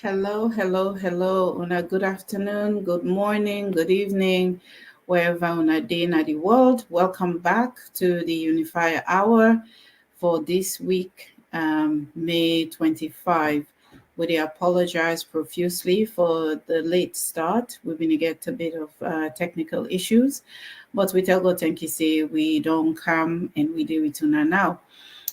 Hello, hello, hello. Una good afternoon, good morning, good evening, wherever una day in the world. Welcome back to the Unifier Hour for this week, May 25. We apologize profusely for the late start. We're going to get a bit of technical issues, but we tell God thank you, say we don't come and we do it una now.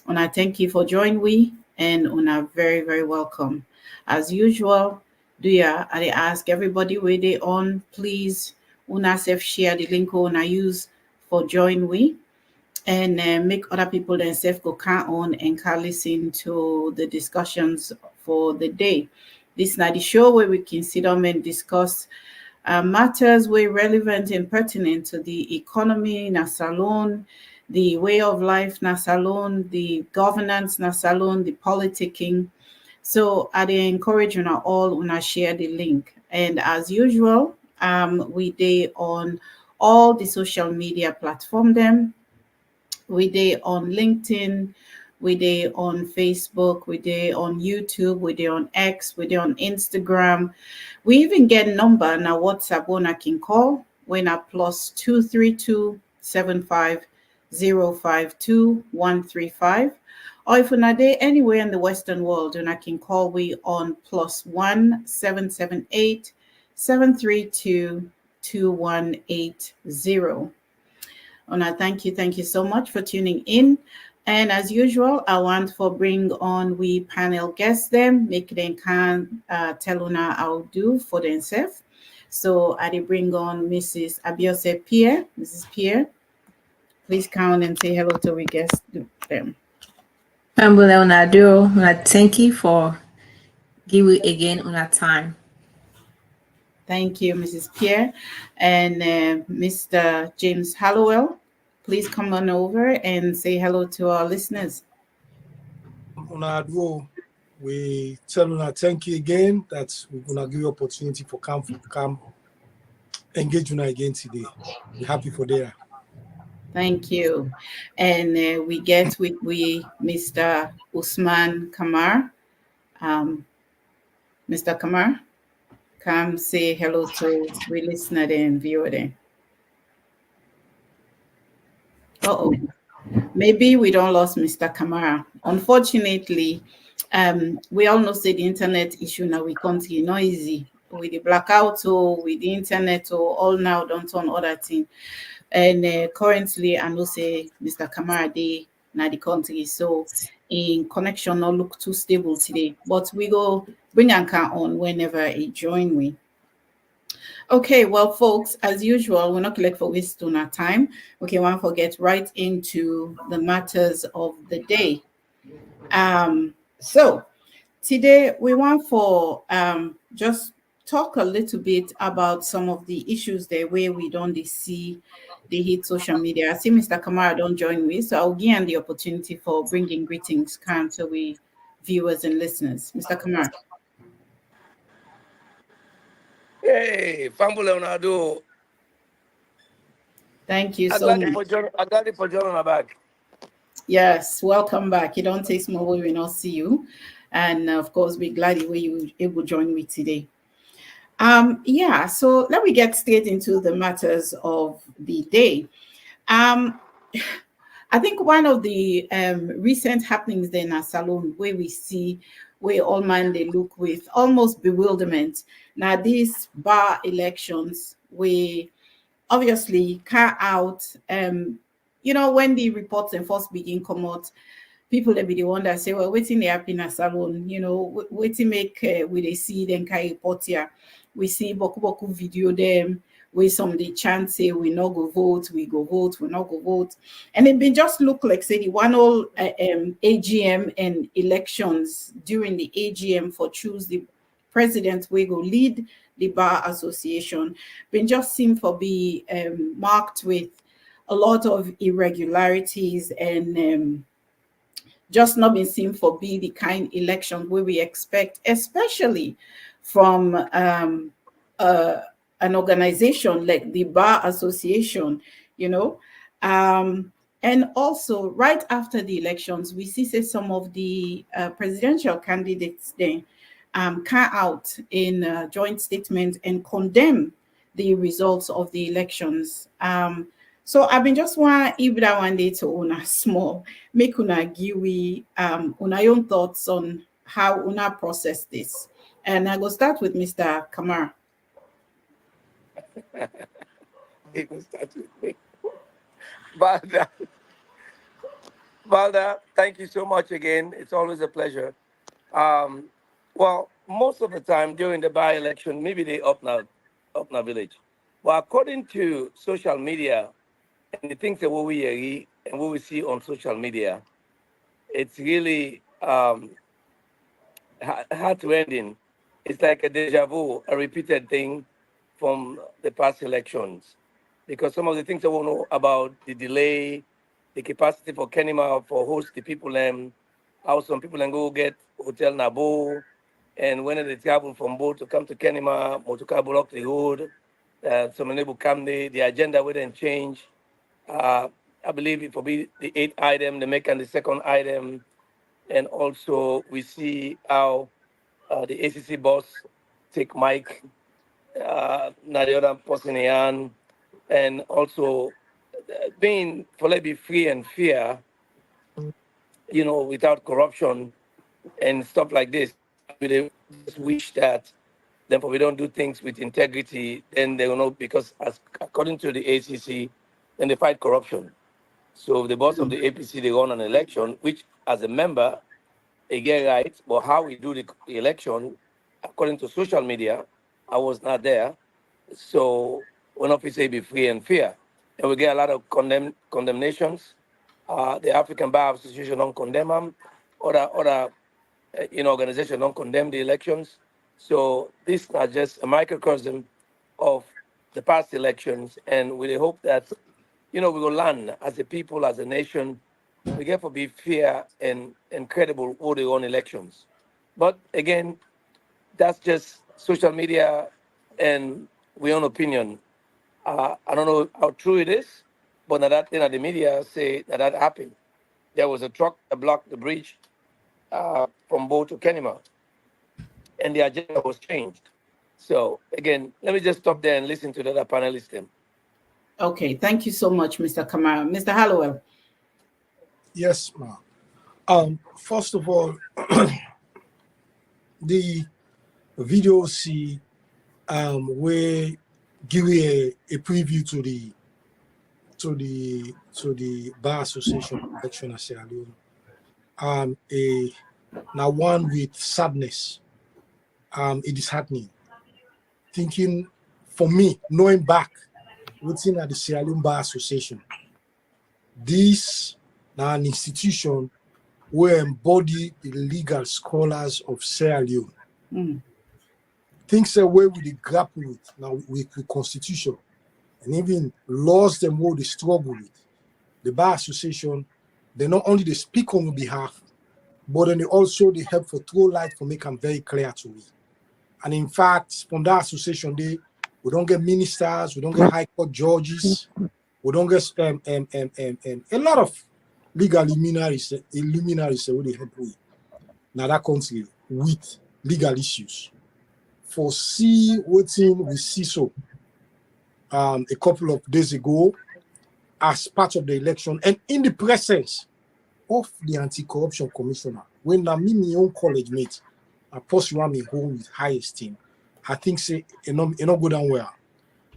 Una thank you for joining we and una very, very welcome. As usual, do ya I dey ask everybody where they on, please una self share the link una use for join we and make other people themselves go can on and can listen to the discussions for the day. This is not the show where we can sit down and discuss matters were relevant and pertinent to the economy in a salon, the way of life na salon, the governance na salon, the politicking. So I dey encourage you all una share the link. And as usual, we dey on all the social media platform them. We dey on LinkedIn, we dey on Facebook, we dey on YouTube, we dey on X, we dey on Instagram. We even get number na WhatsApp one I can call when I plus 232 75 052 135. Or if una dey anywhere in the Western world, and I can call we on plus 1 778 732 2180. Ona, thank you so much for tuning in. And as usual, I want for bring on we panel guests them, make them can tell una I'll do for themselves. So I did bring on Mrs. Abiose Pierre. Mrs. Pierre, please count and say hello to we guests them. Pambula una do una thank you for giving again una time. Thank you, Mrs. Pierre. And Mr. James Hallowell, please come on over and say hello to our listeners. We tell you thank you again that we're gonna give you opportunity for come engage again today. We're happy for there. Thank you. And we get with Mr. Usman Kamar. Mr. Kamar, come say hello to we listener and viewer there. Uh-oh. Maybe we don't lost Mr. Kamara. Unfortunately, we all know say the internet issue now we can't get noisy with the blackout or with the internet or all now don't turn other thing. And currently I know say Mr. Kamara dey na the country, so in connection not look too stable today. But we go bring Anka on whenever he join me. Okay, well, folks, as usual, we're not collect for waste on our time. Okay, want to get right into the matters of the day. So today we want for just talk a little bit about some of the issues there where we don't see the hit social media. I see Mr. Kamara don't join me, so I'll give him the opportunity for bringing greetings to we viewers and listeners. Mr. Kamara. Hey, Pambula Unado. Thank you so much. I got it for John on my back. Yes, welcome back. You don't take small we will not see you. And of course, we're glad you were able to join me today. Yeah, so let me get straight into the matters of the day. I think one of the recent happenings there in our salon where we see where all man they look with almost bewilderment. Now these bar elections, we obviously cut out when the reports and first begin come out, people that be the one that say, well, waiting they happen in a salon, waiting make we they see them carry report here. We see boku video them where some they chant say we not go vote, we go vote, we not go vote. And it been just look like say the one all AGM and elections during the AGM for choose the president we go lead the bar association been just seem for be marked with a lot of irregularities and just not been seen for be the kind election where we expect, especially from an organization like the Bar Association, and also right after the elections, we see say some of the presidential candidates then come out in a joint statement and condemn the results of the elections. So I've been just want Ibra one day to una small, make una give we una own thoughts on how una process this. And I will start with Mr. Kamara. It will start with me. Valda, Valda, thank you so much again. It's always a pleasure. Um, well, most of the time during the by-election, maybe they up now village. But according to social media and the things that we hear and what we see on social media, it's really hard to end in. It's like a deja vu, a repeated thing from the past elections. Because some of the things I want to know about the delay, the capacity for Kenima for host the people, how some people can go get Hotel Nabo, and when they travel from boat to come to Kenima, Motoka block the road, some enable come the agenda wouldn't change. I believe it will be the 8th item, the make and the second item, and also we see how the ACC boss take Mike, now the other person in, and also being for let be free and fair, without corruption and stuff like this. We just wish that then we don't do things with integrity, then they will know because as according to the ACC, then they fight corruption. So the boss of the APC they run an election, which as a member they get right, but how we do the election, according to social media, I was not there. So when office say be free and fair, and we get a lot of condemnations. The African Bar Association don't condemn them. Other organization don't condemn the elections. So this is not just a microcosm of the past elections, and we hope that we will learn as a people, as a nation, we get to be fair and credible all the own elections. But again, that's just social media and we own opinion. I don't know how true it is, but now that the media say that happened. There was a truck that blocked the bridge from Bo to Kenima, and the agenda was changed. So again, let me just stop there and listen to the other panelists then. Okay, thank you so much, Mr. Kamara. Mr. Hallowell. Yes, ma'am. First of all, the video see we give a preview to the Bar Association election at Sierra Leone. Now one with sadness. It is happening. Thinking for me, knowing back, looking at the Sierra Leone Bar Association, this now an institution where embody the legal scholars of Sierra Leone. Things that way we grapple with now with the constitution and even laws them what they struggle with. The Bar Association, they not only they speak on behalf, but then they also they help for throw light for make them very clear to me. And in fact, from that association, we don't get ministers, we don't get high court judges, we don't get a lot of legal luminaries who they help with. Now that country with legal issues. For see what we see so a couple of days ago as part of the election and in the presence of the anti-corruption commissioner, when I meet my own college mate, I post one me home with high esteem. I think say it not go down well.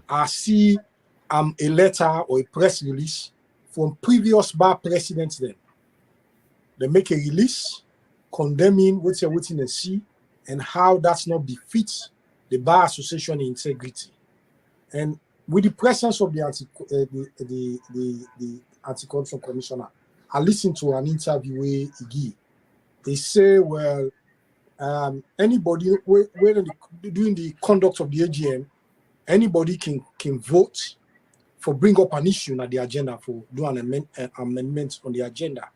I see a letter or a press release from previous bar presidents then. They make a release condemning what you're waiting and see and how that's not befits the Bar Association integrity. And with the presence of the anti-corruption commissioner, I listened to an interview where he gave. They say, well, anybody during the conduct of the AGM, anybody can vote for bring up an issue on the agenda for do an amendment on the agenda.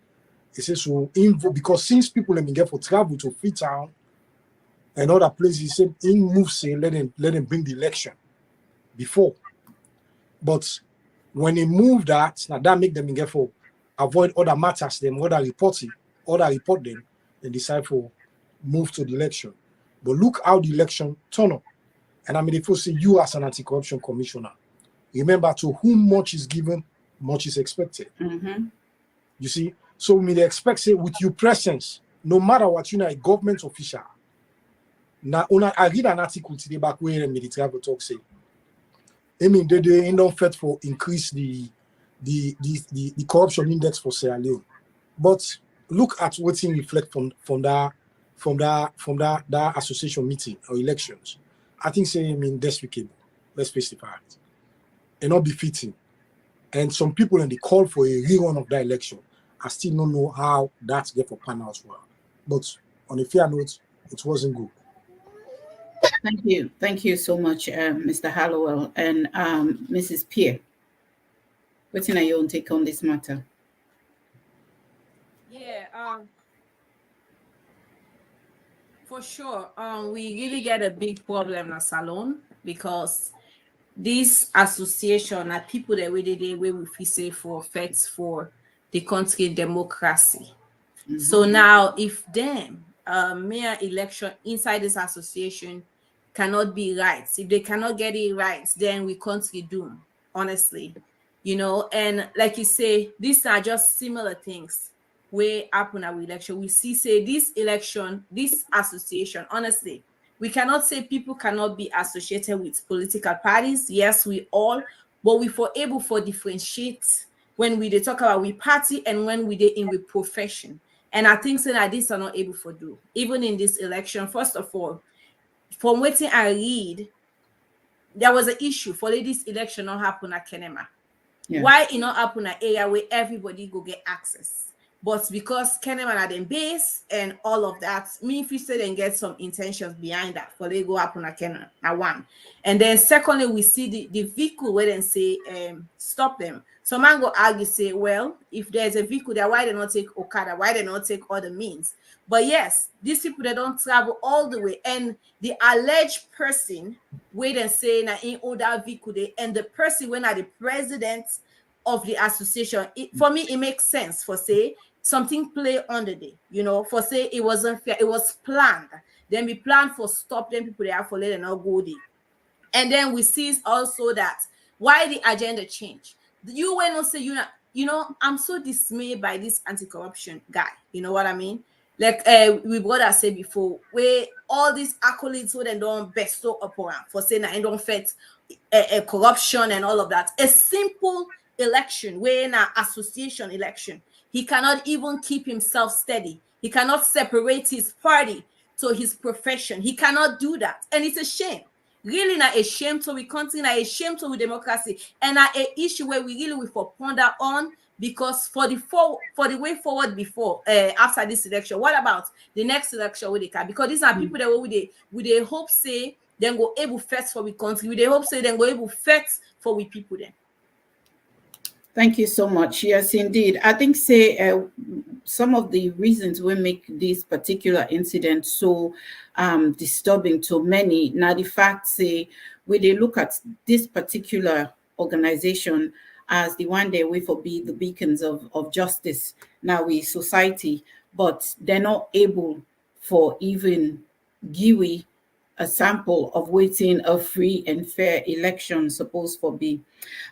He says so because since people let me get for travel to Freetown and other places, he said in move say let them bring the election before. But when he moved that, now that make them get for avoid other matters, them other report them, and decide for move to the election. But look how the election turned up. And I mean, if you say you as an anti-corruption commissioner, remember to whom much is given, much is expected. You see, so we may expect say with your presence, no matter what you know, a government official. Now, I read an article today back where the military talk say, I mean, they don't fit for increase the corruption index for Sierra Leone. But look at what's in reflect from that association meeting or elections. I think say I mean despicable. Let's face the fact. And not befitting. And some people in the call for a rerun of that election, I still don't know how that's get for pan out well. But on a fair note, it wasn't good. Thank you so much, Mr. Hallowell and Mrs. Pierre. What's in your own take on this matter? Yeah, for sure. We really get a big problem in Salon because this association are people that we did where we feel say for effects for the country democracy. So now if them mayor election inside this association cannot be right, if they cannot get it right, then we country doom, honestly. And like you say, these are just similar things where happen our election. We see say this election, this association, honestly, we cannot say people cannot be associated with political parties. Yes, we all, but we for able for differentiate when we they talk about we party and when we they in with profession. And I think so that this are not able to do. Even in this election, first of all, from what I read, there was an issue for this election not happen at Kenema. Yeah. Why it not happen at area where everybody go get access? But because Kenema are them base and all of that, me if you say then get some intentions behind that for they go happen at Kenema. Now one. And then secondly, we see the vehicle where they say stop them. So man go argue, say, well, if there's a vehicle there, why they not take Okada? Why they not take other means? But yes, these people they don't travel all the way. And the alleged person where they say na in other vehicle they and the person when are the president of the association. For me, it makes sense for say something play under the, for say it wasn't fair, it was planned. Then we planned for stop them people there for let them not go there. And then we see also that why the agenda change. You will not say I'm so dismayed by this anti-corruption guy. You know what I mean? Like we brother said before, where all these accolades so they don't bestow upon for saying that I don't fit corruption and all of that. A simple election, where in an association election, he cannot even keep himself steady. He cannot separate his party to his profession. He cannot do that, and it's a shame. Really not a shame to we continue, a shame to we democracy, and a issue where we really will for ponder on, because for the way forward before after this election, what about the next election with the car? Because these are people that would they hope say then go able first for we country, they hope say then go able first for we people then. Thank you so much. Yes, indeed. I think say some of the reasons we make this particular incident so disturbing to many. Now, the fact say when they look at this particular organization as the one day we for be the beacons of justice now we society, but they're not able for even GIWI a sample of waiting a free and fair election supposed for be.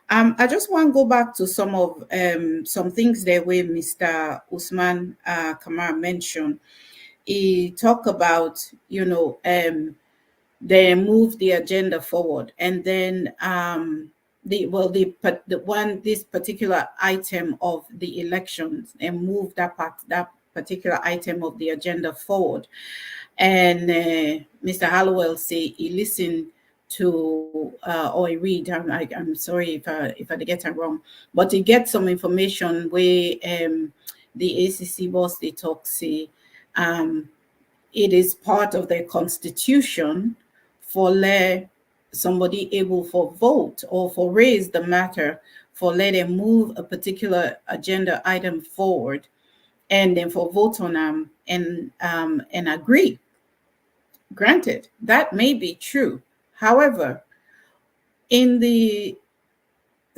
I just want to go back to some things there where Mr. Usman Kamara mentioned. He talked about, they move the agenda forward, and then this particular item of the elections and move that particular item of the agenda forward. And Mr. Hallowell say he listened to or I read. I'm sorry if I get it wrong, but he gets some information where the ACC boss they talk say it is part of their constitution for let somebody able for vote or for raise the matter for let them move a particular agenda item forward and then for vote on them and agree. Granted, that may be true. However, in the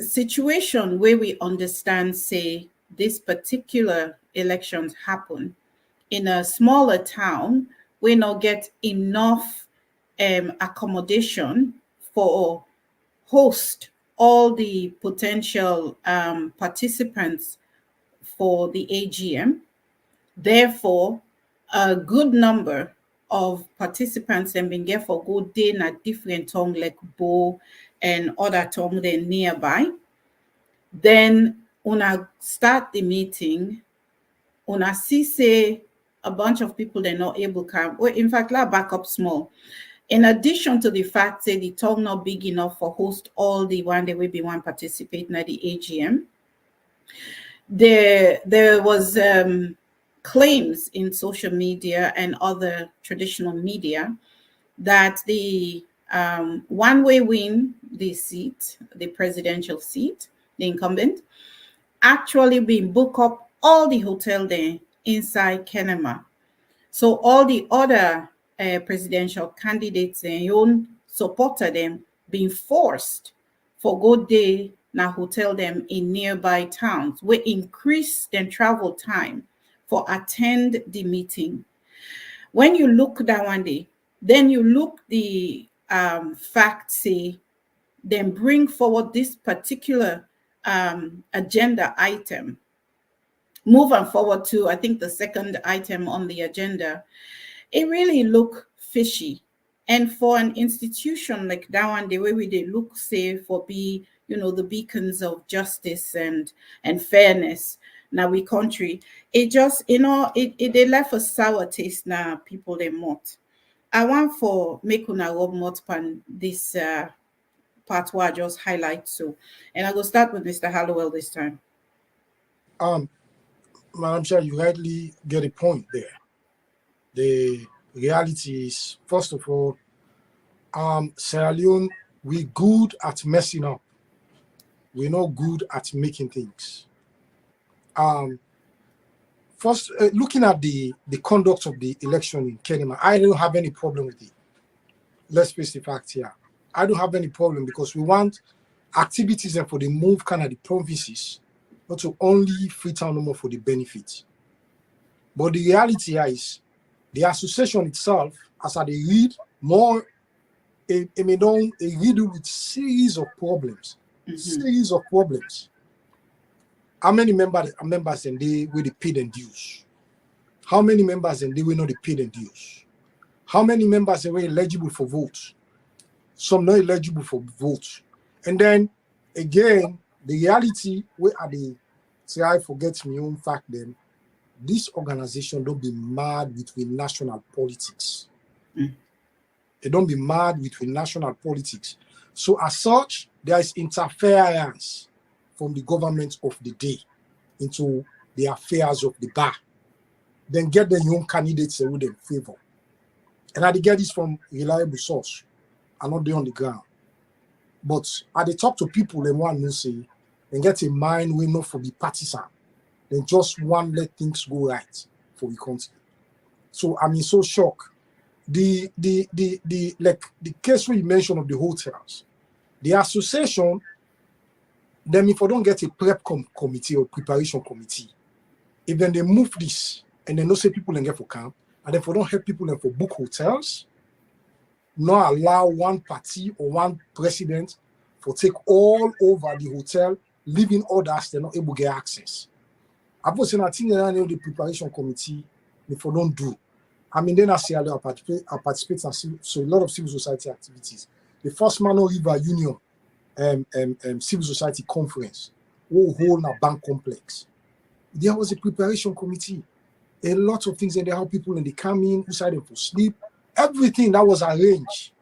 situation where we understand, say, this particular elections happen in a smaller town we not get enough accommodation for host all the potential participants for the AGM. Therefore, a good number of participants have been get for good day in a different tongue like Bo and other tongue then nearby. Then una start the meeting, una see say a bunch of people they're not able to come. Well, in fact, let's back up small. In addition to the fact that the tongue not big enough for host all the one that will be one participating at the AGM, there was claims in social media and other traditional media that the one way win the seat, the presidential seat, the incumbent, actually been book up all the hotel there inside Kenema. So all the other presidential candidates and your own supporter them being forced for go day now hotel them in nearby towns, we increase their travel time for attend the meeting. When you look that one day, then you look the fact say, then bring forward this particular agenda item. Moving forward to, I think, the second item on the agenda, it really look fishy. And for an institution like that one, the way we they look say for be, the beacons of justice and fairness now we country, it just, it they left a sour taste now people they mouth. I want for make una rub mouth pan this part where I just highlight so. And I will start with Mr. Hallowell this time. Madam Chair, you rightly get a point there. The reality is, first of all, Sierra Leone, we're good at messing up. We're not good at making things. First, looking at the conduct of the election in Kenya, I don't have any problem with it. Let's face the fact here. I don't have any problem because we want activities and for the move kind of the provinces, not to only Freetown no more for the benefit. But the reality here is the association itself, as I read more, it read with series of problems. Series of problems. How many members and they will pay them dues? How many members and they will not pay them dues? How many members are eligible for votes? Some not eligible for votes. And then again, the reality where are the say I forget my own fact then, this organization don't be mad between national politics. They don't be mad between national politics. So as such, there is interference from the government of the day into the affairs of the bar. Then get the young candidates who they favor. And I get this from reliable source. I'm not there on the ground. But at the talk to people, they want to say, and get a mind we not for the partisan. Then just want let things go right for the country. So I'm in so shock. The case we mentioned of the hotels, the association, then if I don't get a prep committee or preparation committee, if then they move this and then no say people and get for camp, and then if I don't help people and for book hotels, not allow one party or one president for take all over the hotel, leaving others they're not able to get access. I was saying I think the preparation committee, if I don't do. I mean, then I say I participate in so a lot of civil society activities. The first Mano River Union civil society conference, whole a bank complex. There was a preparation committee. A lot of things, and they have people and they come in, who decided for sleep. Everything that was arranged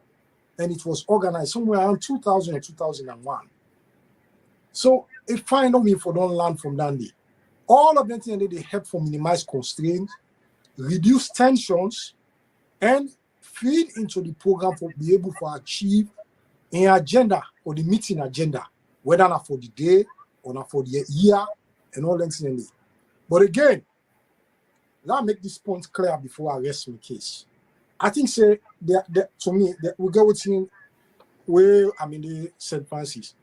and it was organized somewhere around 2000 or 2001. So it find out me for don't learn from that day. All of them things they help for minimize constraints, reduce tensions, and feed into the program for be able to achieve an agenda or the meeting agenda, whether not for the day or not for the year and all that things. But again, let me make this point clear before I rest my case. I think say to me we go with him where I mean the St. Francis.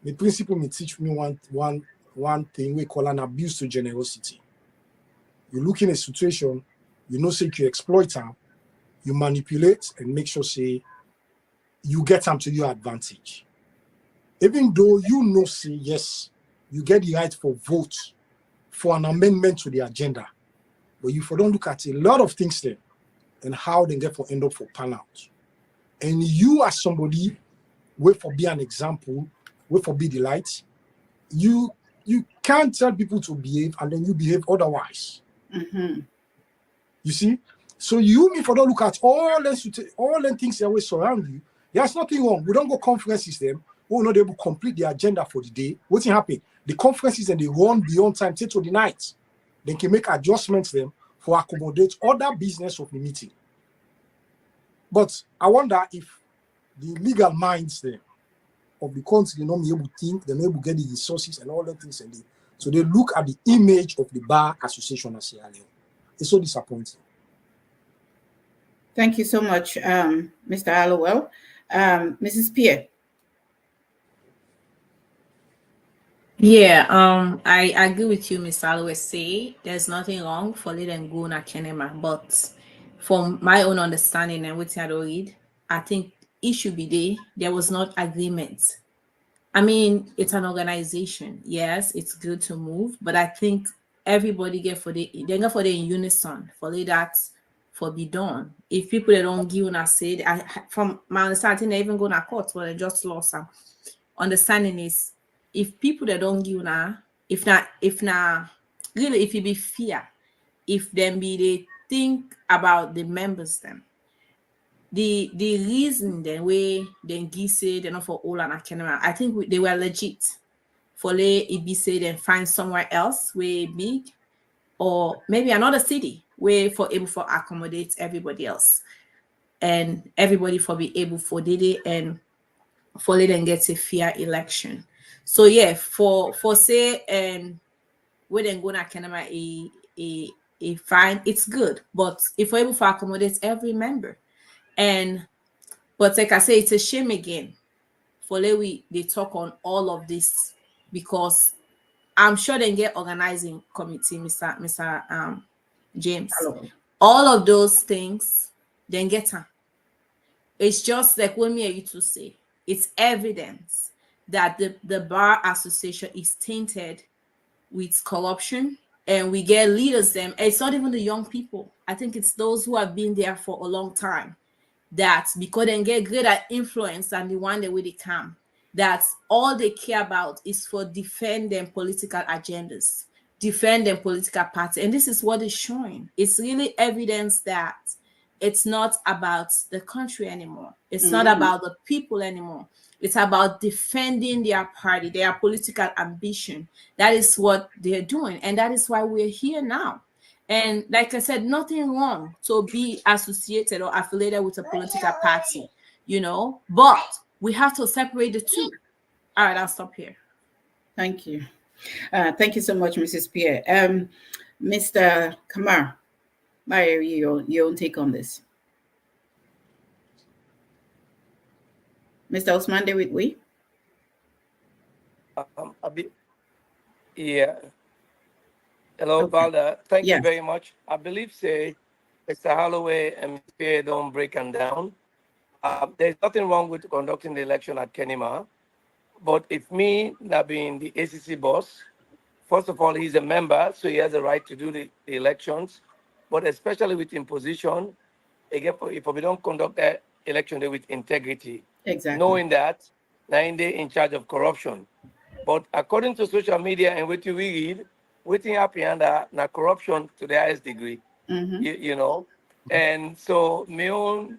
The principle me teach me one thing we call an abuse to generosity. You look in a situation, you know say you exploit them, you manipulate and make sure say you get them to your advantage. Even though you know say yes, you get the right for vote for an amendment to the agenda, but you for don't look at a lot of things there and how they get for end up for pan out. And you as somebody wait for be an example, wait for be the light, you can't tell people to behave and then you behave otherwise. Mm-hmm. You see? So you me for don't look at all them things that will surround you. There's nothing wrong. We don't go conferences them. We're not able to complete the agenda for the day. What's happening? The conferences and they run beyond time till to the night. They can make adjustments them for accommodate other business of the meeting. But I wonder if the legal minds there of the country, they're not able to think, they're not able to get the resources and all that things. So they look at the image of the Bar Association of Sierra Leone. It's so disappointing. Thank you so much, Mr. Hallowell. Mrs. Pierre. Yeah, I agree with you, Miss Always say there's nothing wrong for let them go na Kenema, but from my own understanding and what I read, I think it should be there was not agreement. I mean, it's an organization. Yes, it's good to move, but I think everybody get for they get for the in unison for that for be done. If people that don't give una say, from my understanding, they even go to court, but they just lost some. Understanding is if people that don't give now, if really if it be fear, if them be they think about the members them. The reason the way then give say they're not for all and academy, I think they were legit. For it be say then find somewhere else way big, or maybe another city where for able for accommodate everybody else, and everybody for be able for did it and for let them get a fair election. So yeah, for say we then go na Kenema a fine, it's good. But if we're able to accommodate every member, and but like I say, it's a shame again for they talk on all of this, because I'm sure they get organizing committee, Mr. James. Hello. All of those things, then get them. It's just like when me and you two say, it's evidence that the Bar Association is tainted with corruption, and we get leaders them. It's not even the young people. I think it's those who have been there for a long time that because they get greater influence than the one that they come. That's all they care about is for defending political agendas, defending political party. And this is what is showing. It's really evidence that it's not about the country anymore. It's not about the people anymore. It's about defending their party, their political ambition. That is what they're doing. And that is why we're here now. And like I said, nothing wrong to be associated or affiliated with a political party, but we have to separate the two. All right, I'll stop here. Thank you. Thank you so much, Mrs. Pierre. Mr. Kamar, your own take on this. Mr. Osmande, we? Yeah. Hello, Okay. Valda. Thank Yes. you very much. I believe, say, Mr. Holloway and Ms. Pierre don't break them down. There's nothing wrong with conducting the election at Kenema. But if me, not being the ACC boss, first of all, he's a member, so he has a right to do the elections. But especially with imposition, again, if we don't conduct that election day with integrity, Exactly. knowing that, now they in charge of corruption. But according to social media and what we read, waiting happy under na corruption to the highest degree, you know. And so my own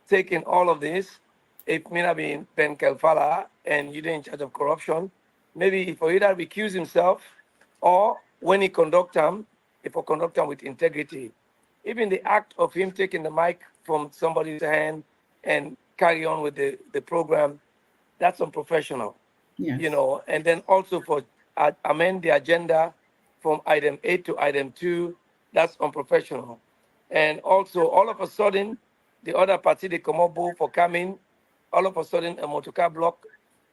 taking all of this, if me not being Ben Kelfala and you're in charge of corruption, maybe for either recuse himself or when he conduct them, if he conduct them with integrity. Even the act of him taking the mic from somebody's hand and carry on with the program, that's unprofessional. Yes. You know, and then also for amend the agenda from item 8 to item 2, that's unprofessional. And also, all of a sudden, the other party, they come up both for coming, all of a sudden, a motorcar block,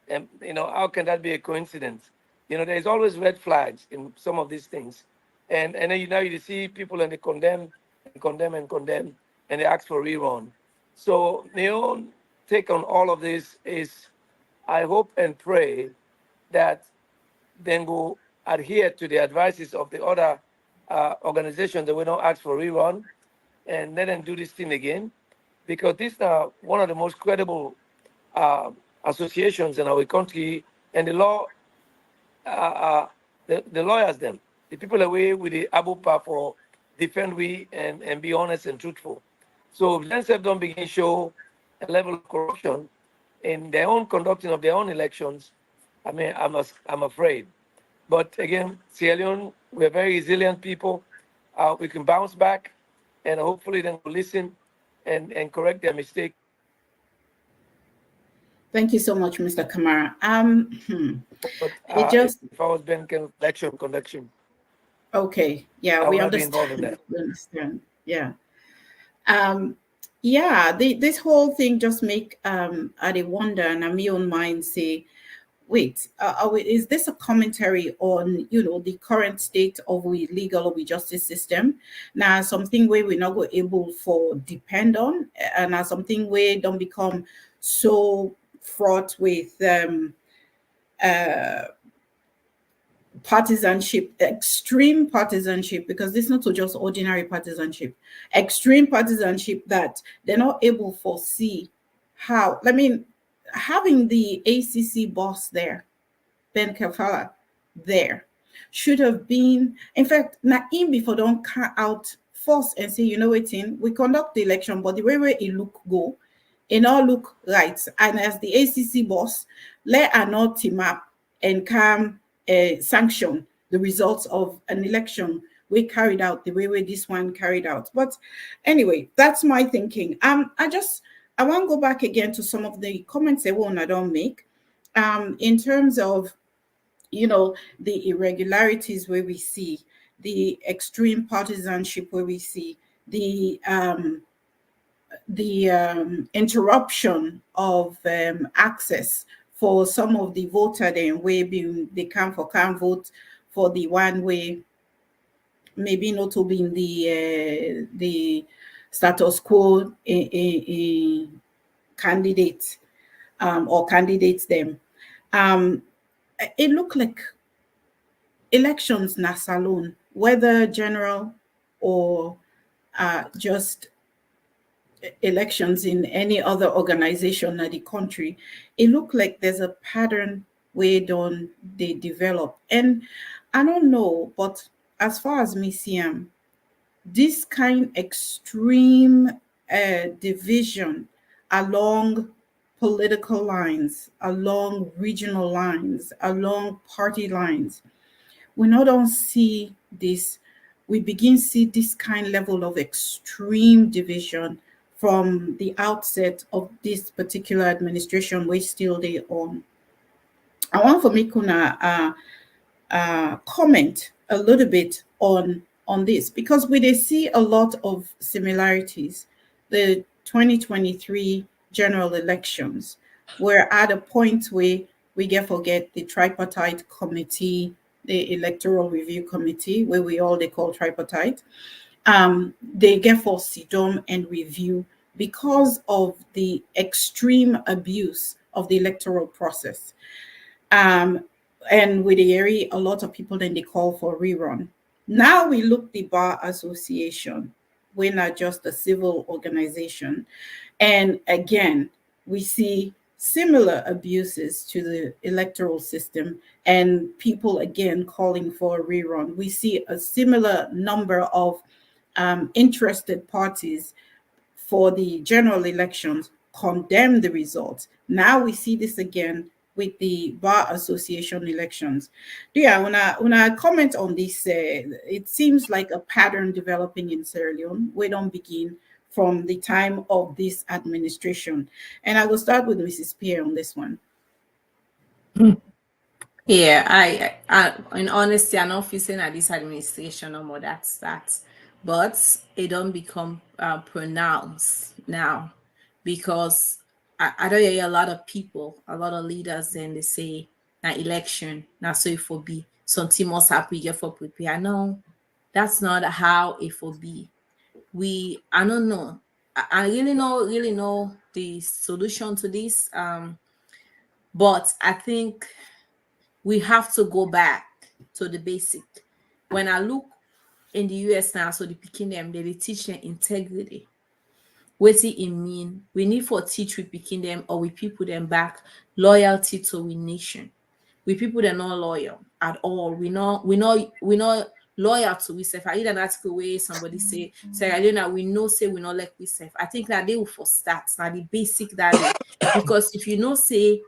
and, you know, how can that be a coincidence? You know, there's always red flags in some of these things. And then, you know, you see people and they condemn and condemn and condemn. and they ask for rerun. So my own take on all of this is I hope and pray that then go adhere to the advices of the other organizations that we don't ask for rerun and let them do this thing again, because these are one of the most credible uh, associations in our country, and the law, the lawyers, them, the people away with the abupa for defend we and be honest and truthful. So if themselves don't begin show a level of corruption in their own conducting of their own elections, I mean, I'm afraid. But again, Sierra Leone, we're very resilient people. We can bounce back, and hopefully then we'll listen and correct their mistake. Thank you so much, Mr. Kamara. But It just if I was Ben kind of election conduction, okay. Yeah, I will we not be involved in understand. that. We understand. Yeah. Um, yeah, this whole thing just make I wonder, and I'm own mind say, wait, is this a commentary on the current state of we legal or we justice system? Now something where we're not go able for depend on, and now something where don't become so fraught with uh partisanship, extreme partisanship, because this is not just ordinary partisanship, extreme partisanship that they're not able to foresee how. I mean, having the ACC boss there, Ben Kafala, there should have been, in fact, Naim before don't come out first and say, what, in we conduct the election, but the way it look go, it all look right. And as the ACC boss, let her not team up and come sanction the results of an election we carried out the way this one carried out. But anyway, that's my thinking. I want to go back again to some of the comments that one I don't make. In terms of the irregularities where we see, the extreme partisanship where we see, the interruption of access for some of the voter then where they can vote for the one way maybe not to be in the status quo candidate or candidates them. It looked like elections na salon, whether general or just elections in any other organization in the country, it looked like there's a pattern where don't they develop. And I don't know, but as far as me see this kind extreme division along political lines, along regional lines, along party lines, we not don't see this, we begin see this kind level of extreme division from the outset of this particular administration we still they on. I want for Mikuna comment a little bit on this because we they see a lot of similarities. The 2023 general elections were at a point where we get forget the tripartite committee, the electoral review committee, where we all they call tripartite. They get for sidom and review because of the extreme abuse of the electoral process. Um, and with the area, a lot of people then they call for rerun. Now we look the Bar Association. We're not just a civil organization. And again, we see similar abuses to the electoral system and people again calling for a rerun. We see a similar number of interested parties for the general elections condemn the results. Now we see this again with the Bar Association elections. Yeah, when I comment on this, it seems like a pattern developing in Sierra Leone. We don't begin from the time of this administration. And I will start with Mrs. Pierre on this one. Yeah, in honesty, I'm not facing at this administration no more. That's that, but it don't become pronounced now because I don't hear a lot of people, a lot of leaders, then they say that election now so it will be something must happen here for prepare. No, that's not how it will be. I don't know. I really know the solution to this. But I think we have to go back to the basic. When I look in the US now, so the picking them, they teach them integrity. What it mean? We need for teach we picking them or we people them back loyalty to we nation. We people that not loyal at all. We not loyal to we self. I read an article where somebody say Sierra Leone, we know say we not like we self. I think that they will for start now the basic that day. Because if you know say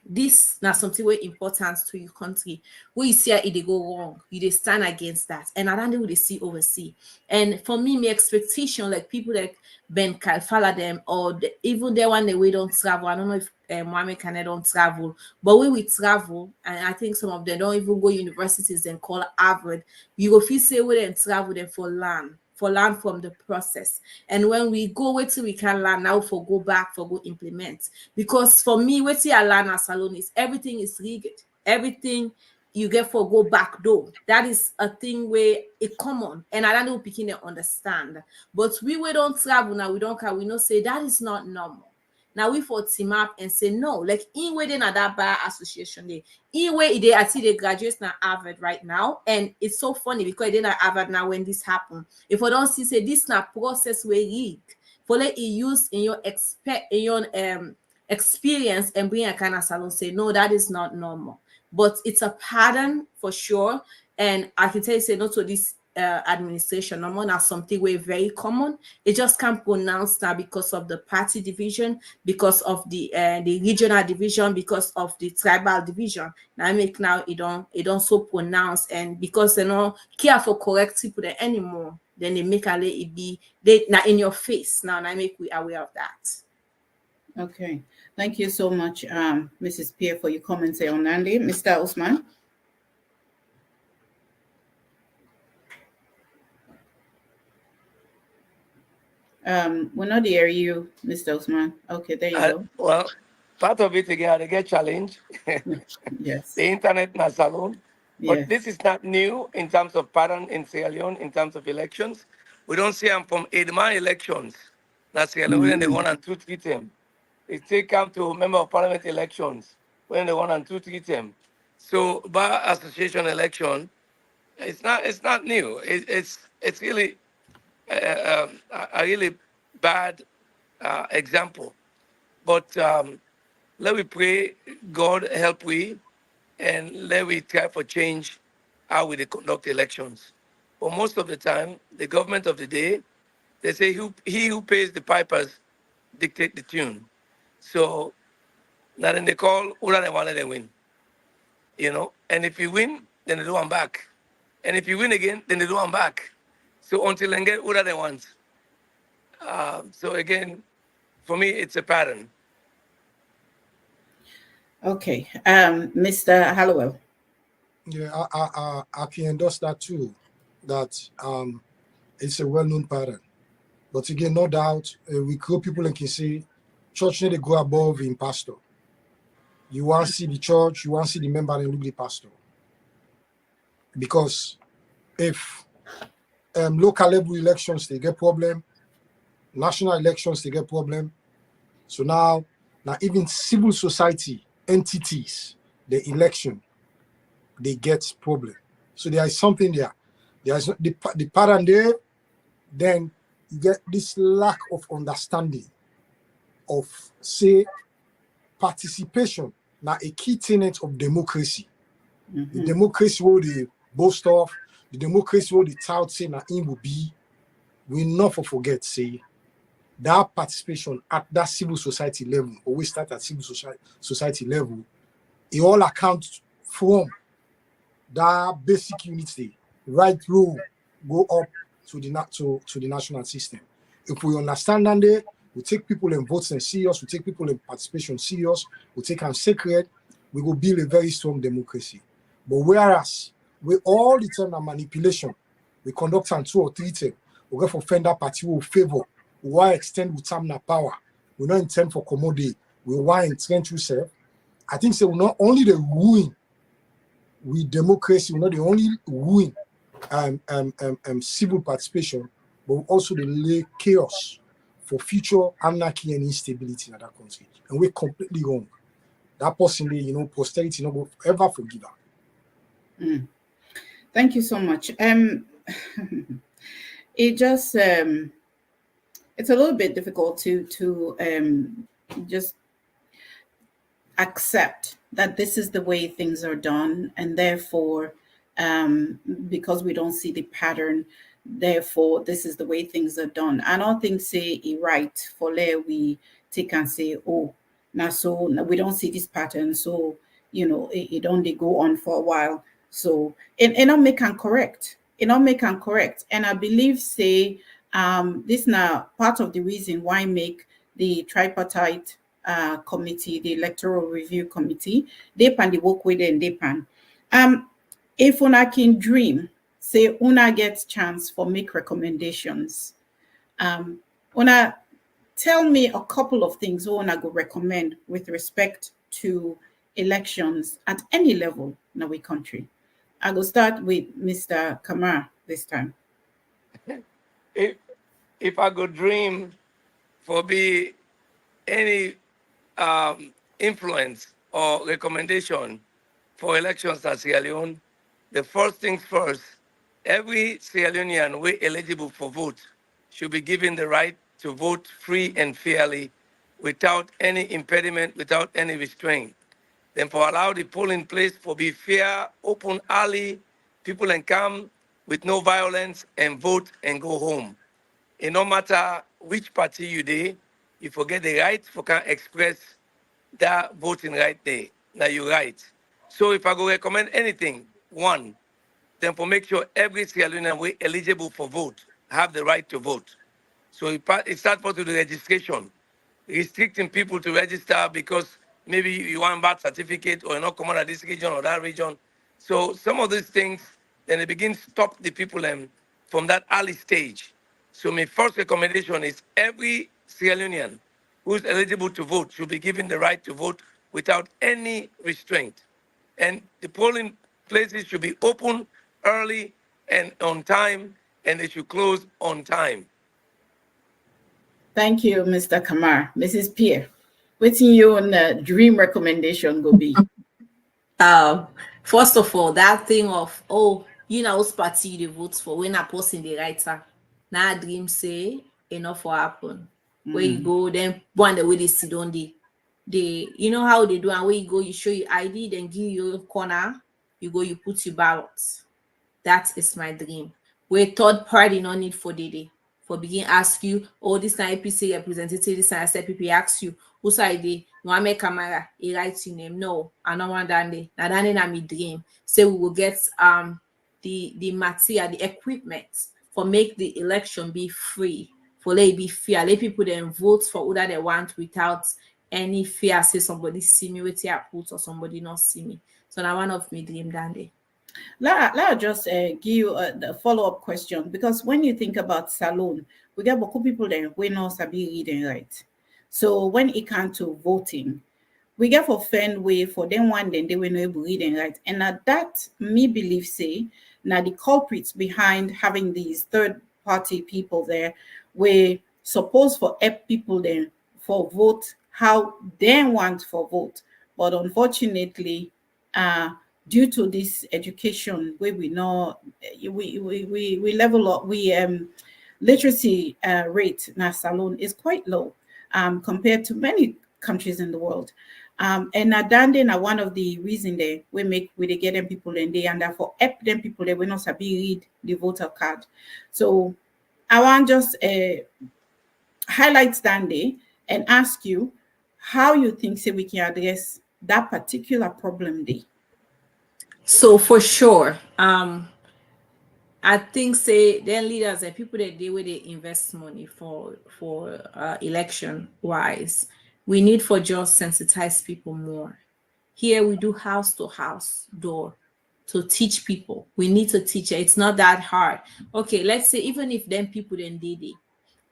this now something very important to your country, where you see it they go wrong, you they stand against that, and I don't know they see oversee. And for me, my expectation like people like Ben Kalfala them or even the one that we don't travel. I don't know if Mohammed Kane don't travel, but when we travel, and I think some of them don't even go universities and call Harvard, you go feel say we then travel them for learn from the process. And when we go wait till we can learn now for go back for go implement. Because for me, wait till I learn as salon is everything is rigged. Everything you get for go back door. That is a thing where it common. And I don't know picking to understand. But we don't travel now, we don't care. We know say that is not normal. Now we for team up and say no, like in way they not that bar association day. In way they I see they graduates now Harvard right now, and it's so funny because they not Harvard now when this happen. If I don't see say this not process where rig for let it use in your experience and bring a kind of salon say no, that is not normal. But it's a pattern for sure, and I can tell you say no to this administration. No more now something way very common. It just can't pronounce now because of the party division, because of the regional division, because of the tribal division. Now make now it don't so pronounce, and because they don't care for correct people there anymore, then they make a let it be they now in your face now, and I make we aware of that. Okay. Thank you so much, Mrs. Pierre, for your comments here on Nandi. Mr. Usman. We're not hear you, Mr. Usman. Okay, there you go. Well, part of it again, they get challenged. Yes. The internet na salon. But Yes. this is not new in terms of pattern in Sierra Leone, in terms of elections. We don't see them from Edma elections. That's Sierra Leone when they Mm-hmm. one and two, three term. It still come to member of parliament elections when they one and two, three term. So bar association election, it's not new. It's really a really bad example. But let we pray, God help we, and let we try for change how we conduct elections. But most of the time, the government of the day, they say he who pays the pipers dictate the tune. So now then they call who they want to win. And if you win, then they do one back. And if you win again, then they do one back. So until they get who they want. So again, for me, it's a pattern. Okay. Mr. Hallowell. Yeah, I can endorse that too. That it's a well-known pattern. But again, no doubt, we call people and can say, church need to go above in pastor. You want to see the church, you want to see the member and look the pastor. Because if local level elections, they get problem, national elections, they get problem. So now even civil society entities, the election, they get problem. So there is something there. There is the pattern there. Then you get this lack of understanding of, say, participation. Now a key tenet of democracy. Mm-hmm. The democracy will they boast of, the democracy will the tout say now in will be. We not forget say that participation at that civil society level, or we start at civil society level, it all accounts from that basic unity right through go up to the national system. If we understand that, we take people in votes and serious, we take people in participation serious, we take them sacred, we will build a very strong democracy. But whereas we all the time manipulation, we conduct on 2 or 3 things, we go for fender party will favor, we want to extend with some power, we don't intend for commodity, we want to entrench yourself. I think so not only the ruin with democracy, we're not the only ruin civil participation, but also the lay chaos for future anarchy and instability in that country. And we're completely wrong. That personally, posterity not will ever forgive that. Thank you so much. It just it's a little bit difficult to just accept that this is the way things are done, and therefore, because we don't see the pattern, therefore this is the way things are done. I don't think say it right for there we take and say, oh, now so now we don't see this pattern, so it don't they go on for a while. So and not make and correct. It not make and correct. And I believe say this now part of the reason why make the tripartite committee, the electoral review committee, they pan the work with and they pan. If una can dream, say una gets chance for make recommendations. Una tell me a couple of things una go recommend with respect to elections at any level in our country. I will start with Mr. Kamar this time. If I could dream for be any influence or recommendation for elections at Sierra Leone, the first things first, every Sierra Leonean we eligible for vote should be given the right to vote free and fairly without any impediment, without any restraint. Then for allow the polling place for be fair, open, early, people can come with no violence and vote and go home. And no matter which party you dey, you forget the right for can express that voting right there. Now you're right. So if I go recommend anything, one, then for make sure every Sierra Leonean we eligible for vote have the right to vote. So it starts for to the registration, restricting people to register because maybe you want birth certificate or you're not common at this region or that region. So some of these things, then they begin to stop the people from that early stage. So my first recommendation is every Sierra Leonean who's eligible to vote should be given the right to vote without any restraint. And the polling places should be open early and on time, and they should close on time. Thank you, Mr. Kamar. Mrs. Pierre, what's your dream recommendation go be? First of all, that thing of whose party you dey vote for when a person dey write her. Now I dream say enough will happen. Where you go, then one the way they sit on they you know how they do, and where you go, you show your ID, then give you a corner, you go, you put your ballots. That is my dream. Where third party no need for the day. For begin ask you, oh, this time APC representative, this time SPP ask you, whose ID? No, I make camera, he writes your name. No, I don't want that day. Now that na me dream. Say we will get the material, the equipment for make the election be free, for let it be fair. Let people then vote for who that they want without any fear. Say somebody see me with your put or somebody not see me. So now one of me dream that day. Let just give you a follow-up question, because when you think about Salon, we get beaucoup people there we know sabi reading right. So when it comes to voting, we get for fan way for them one then they will know able reading right. And that me believe say now the culprits behind having these third party people there we suppose for help people then for vote how they want for vote. But unfortunately, due to this education where we know we level up literacy rate in our salon is quite low compared to many countries in the world. And Nadande na one of the reason they we make we they get them people in there, and therefore help them people they will not sabi read the voter card. So I want just highlight Dande and ask you how you think say we can address that particular problem there. So for sure, I think say then leaders and people that they where they invest money for election wise, we need for just sensitize people more. Here we do house to house door to teach people. We need to teach it. It's not that hard. Okay, let's say even if them people then did it,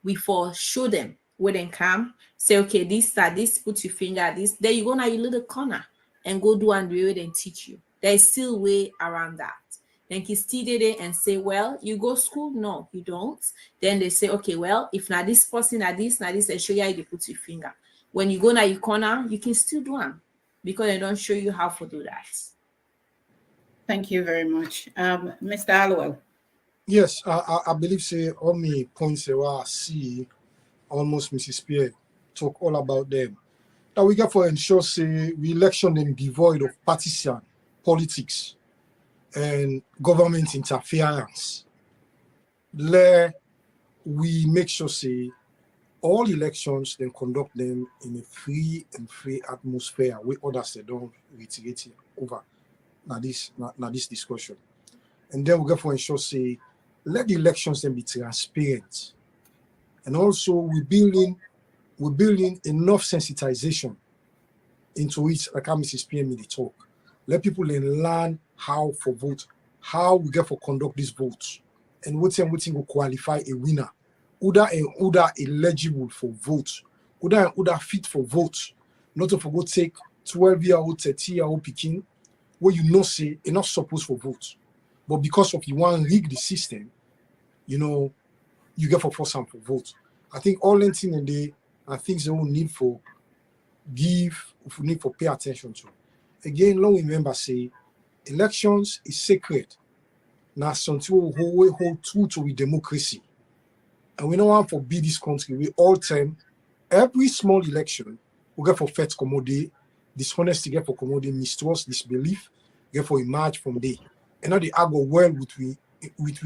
we for show them where they come. Say okay, this put your finger at this. There you go now, you little corner and go do and do it and teach you. There's still way around that. Then he still there and say, well, you go school? No, you don't. Then they say, okay, well, if not this person, not this, and show you how you put your finger. When you go now your corner, you can still do them because they don't show you how to do that. Thank you very much. Mr. Alwell. Yes, I believe say all me points where I see almost Mrs. Spear talk all about them. That we got for ensure say we election them devoid of partisan politics and government interference. Let we make sure say all elections then conduct them in a free and fair atmosphere where others they don't reiterate over now this discussion. And then we got for ensure say let the elections then be transparent. And also we're building enough sensitization into it, like how Mrs. PM they talk. Let people then learn how for vote, how we get for conduct these votes, and what will qualify a winner. Uda eligible for vote, Uda fit for vote, not to go take 12-year-old, 30-year-old picking, where you know say you're not supposed for vote. But because of you want to rig the system, you get for force and for vote. I think all thing and they are things they will need for pay attention to. Again, long remember say elections is sacred. Now something we hold true to with democracy. And we don't want to forbid this country. We all time, every small election, we get for faith commodity, dishonesty get for commodity, mistrust, disbelief, get for emerge from there. And now they argue well with we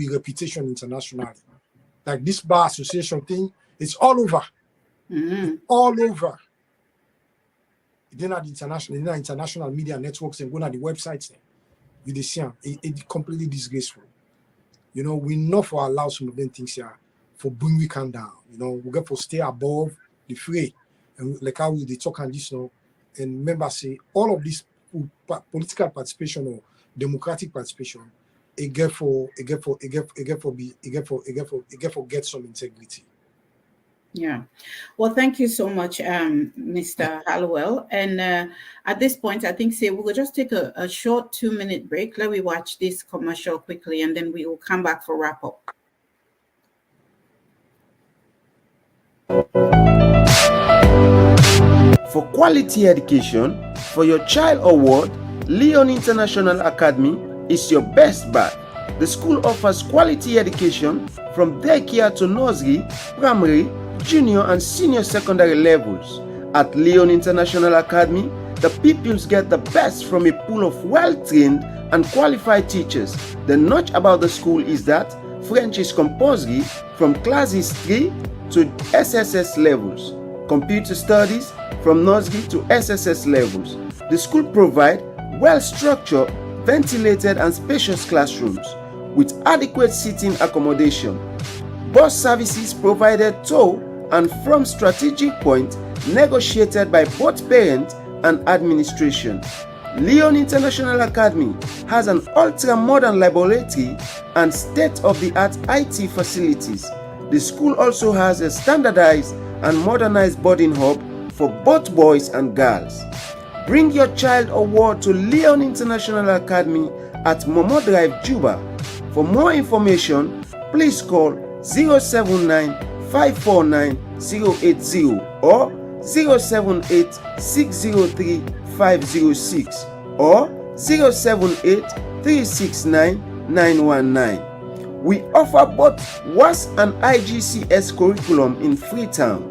reputation internationally. Like this bar association thing, it's all over. Mm-hmm. All over. Then at the international media networks and go on the websites, you see it's completely disgraceful. We not for allow some of them things here for bring we can down. We got for stay above the fray. And like how they talk on this now, and remember say all of this political participation or democratic participation, it get for get some integrity. Yeah. Well, thank you so much, Mr. Hallowell. And at this point, I think we'll just take a short 2-minute break. Let me watch this commercial quickly, and then we will come back for wrap up. For quality education for your child or ward, Leon International Academy is your best bet. The school offers quality education from daycare to nursery, primary, junior and senior secondary levels. At Leon International Academy, the pupils get the best from a pool of well-trained and qualified teachers. The notch about the school is that French is compulsory from classes 3 to SSS levels. Computer studies from nursery to SSS levels. The school provides well-structured, ventilated and spacious classrooms with adequate seating accommodation. Bus services provided to and from strategic points negotiated by both parents and administration. Leon International Academy has an ultra-modern laboratory and state-of-the-art IT facilities. The school also has a standardized and modernized boarding hub for both boys and girls. Bring your child or ward to Leon International Academy at Momo Drive, Juba. For more information, please call 079-549-080 or 078-603-506 or 078-369-919. We offer both WAS and IGCS curriculum in Freetown.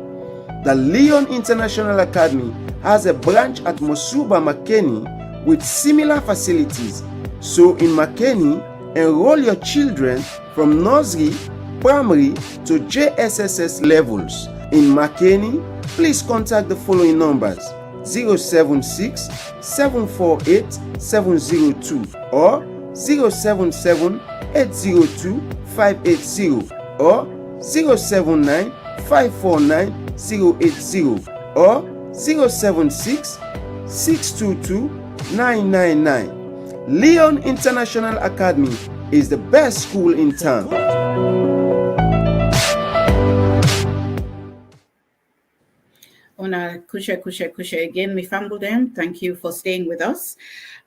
The Leon International Academy has a branch at Mosuba, Makeni with similar facilities. So in Makeni, enroll your children from nursery, primary to JSSS levels. In Makeni, please contact the following numbers: 076-748-702 or 077-802-580 or 079-549-080 or 076-622-999. Leon International Academy is the best school in town. Ona kushe again, mi famble them. Thank you for staying with us.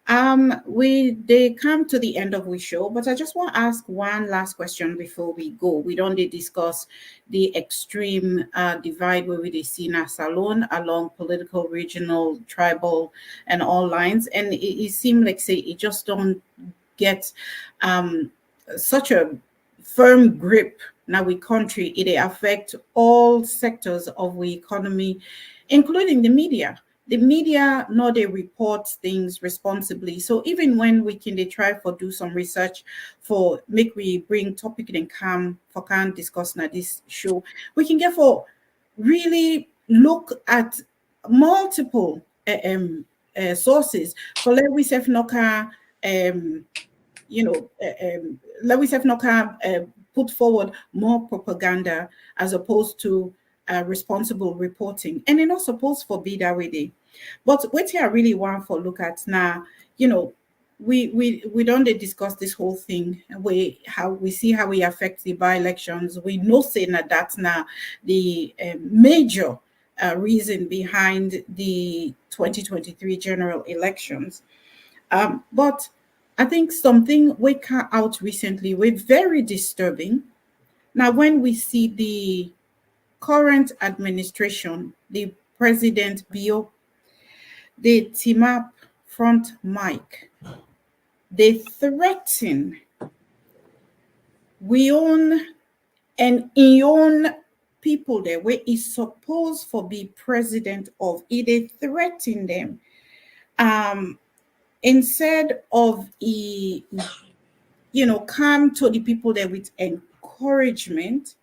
They come to the end of the show, but I just want to ask one last question before we go. We don't discuss the extreme divide where we see in our salon along political, regional, tribal, and all lines, and it seems like say it just don't get such a firm grip now we country. It affect all sectors of the economy, including the media. The media know they report things responsibly. So even when they try for do some research for make we bring topic and can discuss now this show, we can get for really look at multiple sources. For let we say noka let we say noka put forward more propaganda as opposed to responsible reporting, and they're not supposed to be that way. But what I really want for look at now, we don't discuss this whole thing how we see how we affect the by-elections. We know saying that's now the major reason behind the 2023 general elections. But I think something we came out recently we're very disturbing. Now, when we see the current administration, the President Bio, the TMAP front mic, they threaten we own and own people there where is supposed for be president of it, they threaten them. Instead of come to the people there with encouragement,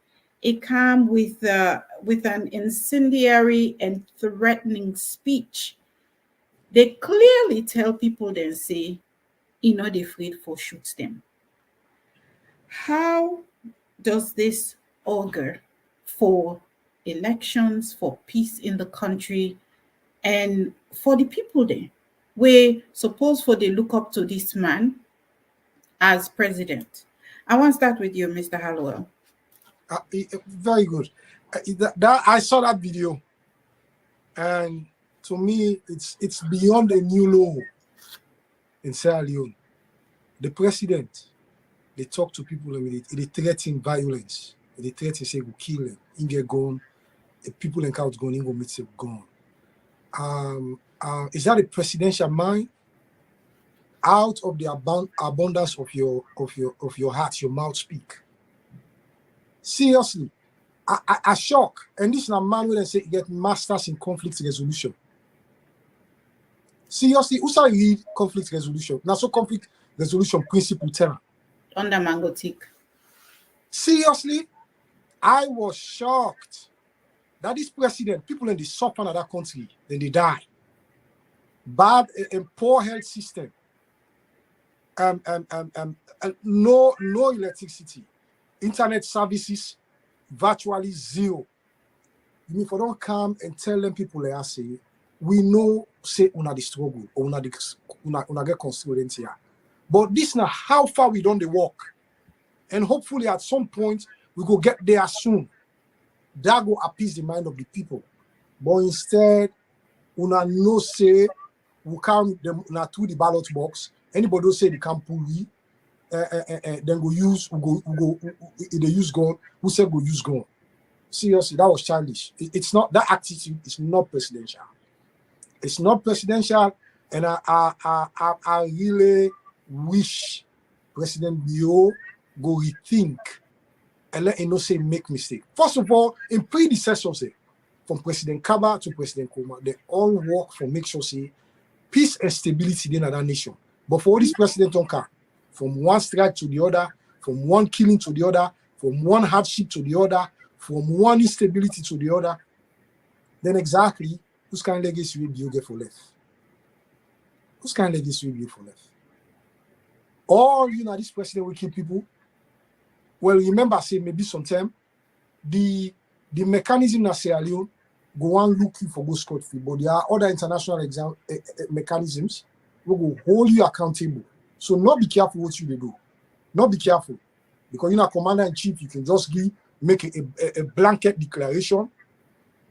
it come with an incendiary and threatening speech. They clearly tell people then say, they afraid for shoot them. How does this augur for elections, for peace in the country, and for the people there? We suppose for they look up to this man as president. I want to start with you, Mr. Hallowell. Very good. I saw that video, and to me, it's beyond a new law in Sierra Leone. The president, they talk to people, they threaten violence. They threaten say go kill them, in get gone. If people in couch gone, in go meet them gone. Is that a presidential mind? Out of the abundance of your heart, your mouth speak. Seriously, I shock. And this is a man who say he get masters in conflict resolution. Seriously, who say read conflict resolution? Now, so conflict resolution principle term. Under Mangotic. Seriously, I was shocked that this president, people in the southern of that country, then they die. Bad and poor health system. No electricity, internet services virtually zero. You mean for don't come and tell them people they are say we know say una the struggle or una get constituent here. But this now how far we done the work, and hopefully at some point we go get there soon. That go appease the mind of the people. But instead, una no say we come them na through the ballot box. Anybody who say they can't pull we, then go use they use gun. Who said go use gun? Seriously, that was childish. It's not that attitude. It's not presidential. It's not presidential, and I really wish President Bio go rethink and let him not say make mistake. First of all, in predecessors, from President Kaba to President Kuma, they all work for make sure say peace and stability in another nation. But for all these presidents don't come from one strike to the other, from one killing to the other, from one hardship to the other, from one instability to the other, then exactly whose kind of legacy will you get for left? Whose kind of legacy will you for left? Or this president will kill people. Well, remember, say maybe sometime the mechanism in Sierra Leone go on looking for go scot free, but there are other international mechanisms will go hold you accountable. So not be careful what you do. Not be careful. Because commander-in-chief, you can just make a blanket declaration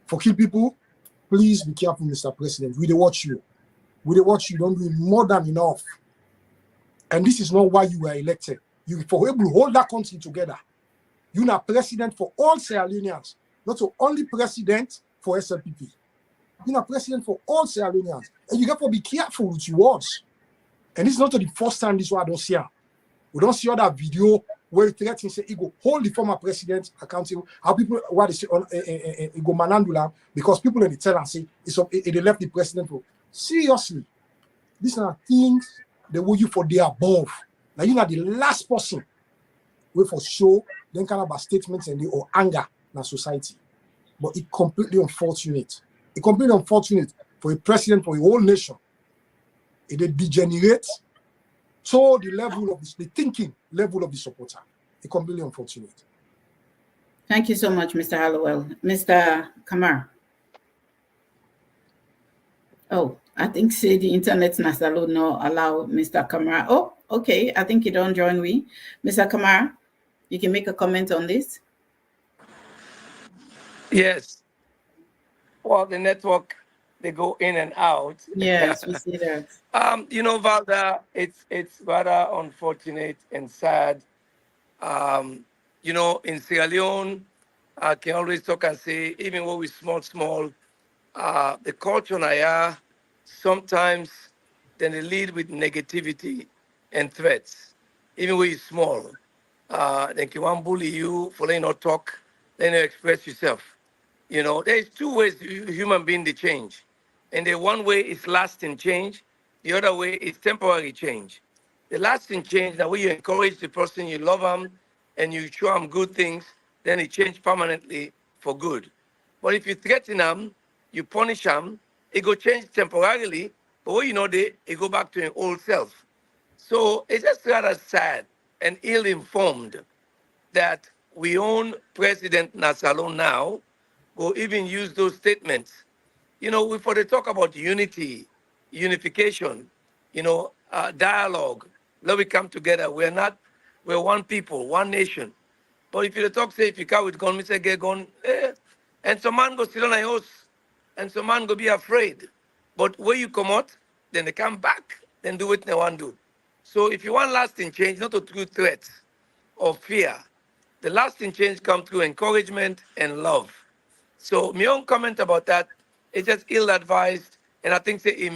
for kill people. Please be careful, Mr. President. We watch you. We want you don't do more than enough. And this is not why you were elected. You for able to hold that country together. You're not president for all Sierra Leoneans, not only president for SLPP. You're not president for all Sierra Leoneans. And you have to be careful with your words. And it's not the first time this one I don't see. We don't see other video where he threatens say he go hold the former president accountable. How people what they say on go manandula because people in the tell and say they left the president for. Seriously, these are things they will you for the above. Now you're not the last person wait for show then kind of statements and the or anger in society. But it's completely unfortunate. It's completely unfortunate for a president for a whole nation. It degenerates so the level of the thinking level of the supporter. It's completely unfortunate. Thank you so much, Mr. Hallowell. Mr. Kamar. Oh, I think say the internet Nasalo no allow Mr. Kamar. Oh, okay. I think you don't join me. Mr. Kamar, you can make a comment on this. Yes. Well, the network, they go in and out. Yes, we see that. Valda, it's rather unfortunate and sad. In Sierra Leone, I can always talk and say, even when we small, the culture now, sometimes then they lead with negativity and threats. Even when you're small, then can one bully you for letting not talk, then you express yourself. There's two ways human being they change. And the one way is lasting change. The other way is temporary change. The lasting change, that way you encourage the person, you love them, and you show them good things, then it change permanently for good. But if you threaten them, you punish them, it go change temporarily, but when it go back to your old self. So it's just rather sad and ill-informed that we own President Nasalo now, go even use those statements. Before they talk about unity, unification, dialogue, let we come together. We're one people, one nation. But if you talk, say, if you come with gun, say, get gun, and some man go sit on a house, and some man go be afraid. But when you come out, then they come back, then do what they want to do. So if you want lasting change, not through threats or fear, the lasting change comes through encouragement and love. So my own comment about that is just ill-advised, and I think say he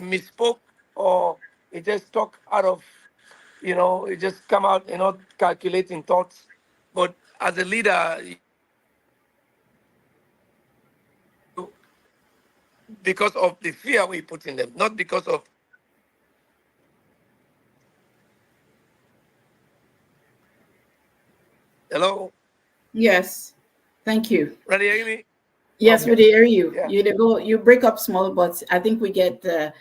misspoke, or he just talk out of, it just come out and not calculating thoughts. But as a leader, because of the fear we put in them, not because of. Hello? Yes. Thank you. Ready to hear me? Yes, Okay. we hear you. Yeah. You break up small, but I think we get the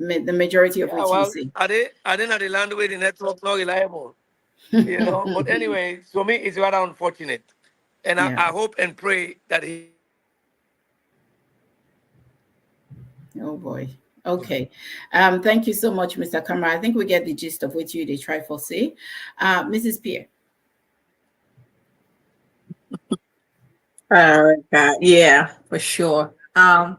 majority of what you say. I didn't have the land where the network not reliable, But anyway, so me it's rather unfortunate, and Yeah. I hope and pray that he. Oh boy. Okay. Thank you so much, Mr. Kamara. I think we get the gist of what they try for say. Mrs. Pierre. Yeah, for sure. I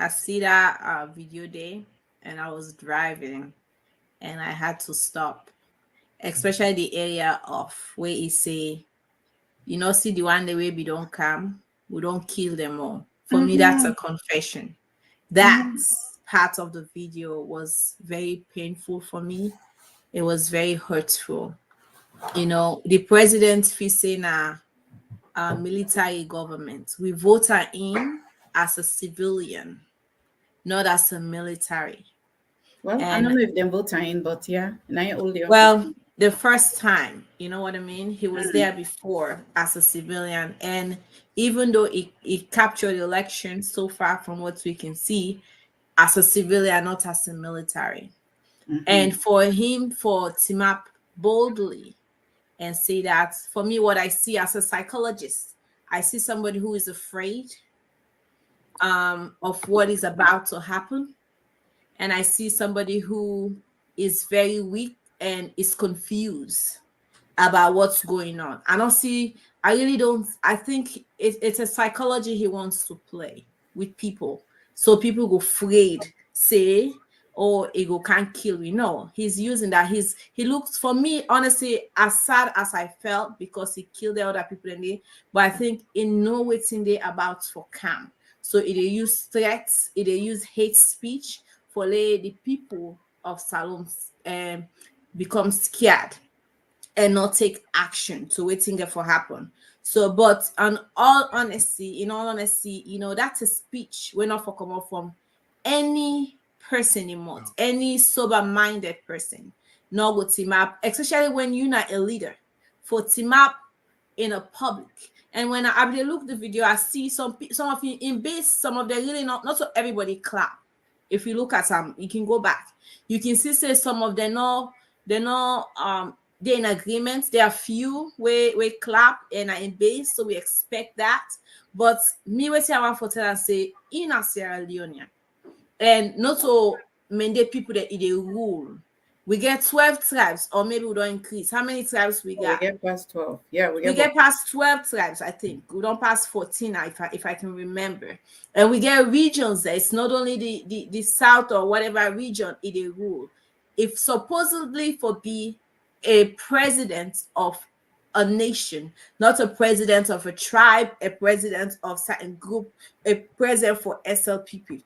see that video day, and I was driving, and I had to stop, especially the area of where he say, see the one the way we don't come, we don't kill them all. For me, that's a confession. That part of the video was very painful for me. It was very hurtful. The president facing a military government. We vote her in as a civilian, not as a military. Well, I don't know if they vote her in, but yeah, well, the first time, you know what I mean? He was there before as a civilian, and even though he captured the election so far from what we can see, as a civilian, not as a military. And for him to team up boldly and say that, for me, what I see as a psychologist, I see somebody who is afraid of what is about to happen. And I see somebody who is very weak and is confused about what's going on. I think it's a psychology he wants to play with people. So people go afraid, say, or he go can't kill me. No, he's using that. He looks, for me, honestly, as sad as I felt because he killed the other people in there, but I think in no way in there about for calm. So it they use threats, it they use hate speech for the people of Salome become scared and not take action to waiting there for happen. So, but in all honesty, that's a speech we're not for come up from any person in month, any sober-minded person, not go team up, especially when you're not a leader, for team up in a public. And when I look the video, I see some of you in base, some of them really not so everybody clap. If you look at some, you can go back. You can see say some of them they're in agreement. There are few we clap and are in base, so we expect that. But me what I want for tell and say in a Sierra Leone, and not so many people that they rule. We get 12 tribes, or maybe we don't increase. How many tribes we got? We get past 12. Yeah, We get past 12 tribes, I think. We don't pass 14 now, if I can remember. And we get regions there. It's not only the south or whatever region it rule. If supposedly for be a president of a nation, not a president of a tribe, a president of certain group, a president for SLPP.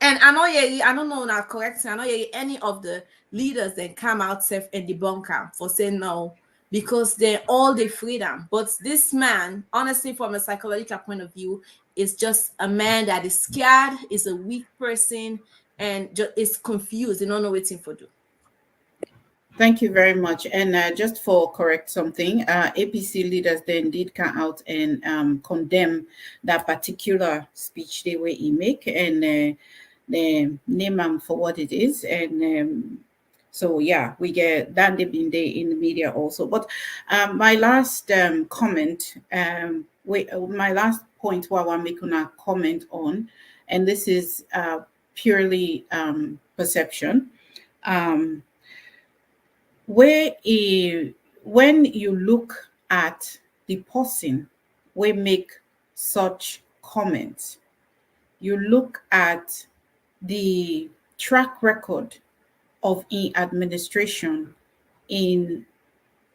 And I don't know now correct. I know any of the leaders that come out safe and debunk them for saying no, because they're all the freedom. But this man, honestly, from a psychological point of view, is just a man that is scared, is a weak person, and just is confused. They don't know what to do. Thank you very much. And just for correct something, APC leaders they indeed come out and condemn that particular speech they were make, and they name them for what it is. And so yeah, we get that they've been there in the media also. But my last comment, my last point what I want to make a comment on, and this is purely perception. When you look at the person we make such comments, you look at the track record of administration in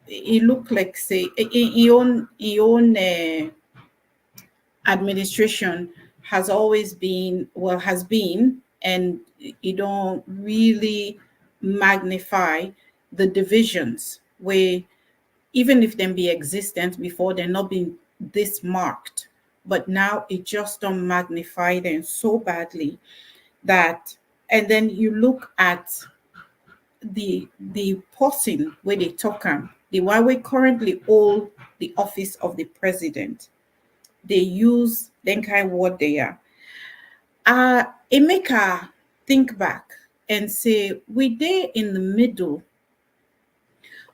it look like say in own administration has always been has been, and you don't really magnify the divisions where even if them be existent before, they're not being this marked, but now it just don't magnify them so badly that. And then you look at the person where they talk the one we currently hold the office of the president, they use then kind of what they are. It make her think back and say we they in the middle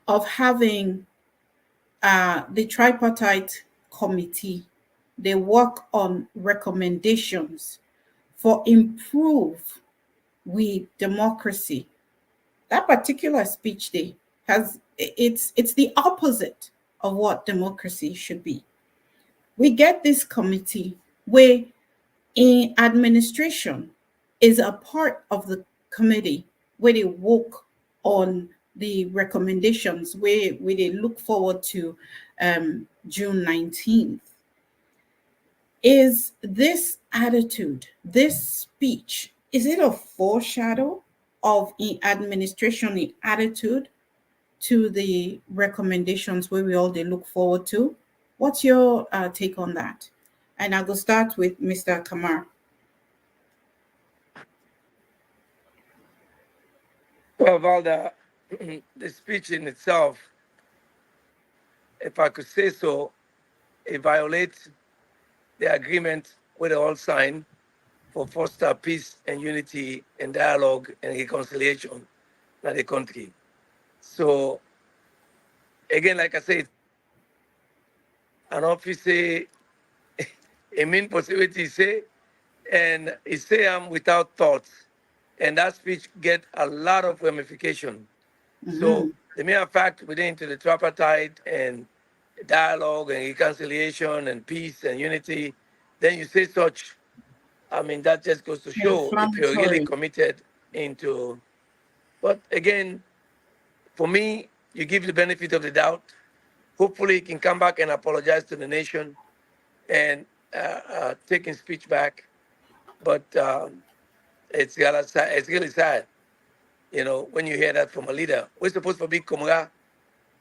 of having the tripartite committee. They work on recommendations for improve with democracy. That particular speech day has it's the opposite of what democracy should be. We get this committee where in administration is a part of the committee where they work on the recommendations where they look forward to June 19th. Is this attitude, this speech, is it a foreshadow of the administration, the attitude to the recommendations where we all they look forward to? What's your take on that? And I will start with Mr. Kamar. Well, Valda, the speech in itself, if I could say so, it violates the agreement we all signed for foster peace and unity and dialogue and reconciliation in the country. So, again, like I said, an office say, a mean possibility say, and it say I'm without thoughts. And that speech get a lot of ramification. Mm-hmm. So the mere fact we did into the tripartite and dialogue and reconciliation and peace and unity, then you say such I mean, that just goes to show if you're really Inflammatory. committed into. But again, for me, you give the benefit of the doubt. Hopefully, he can come back and apologize to the nation and take his speech back. But it's really sad, when you hear that from a leader. We're supposed to be Kumra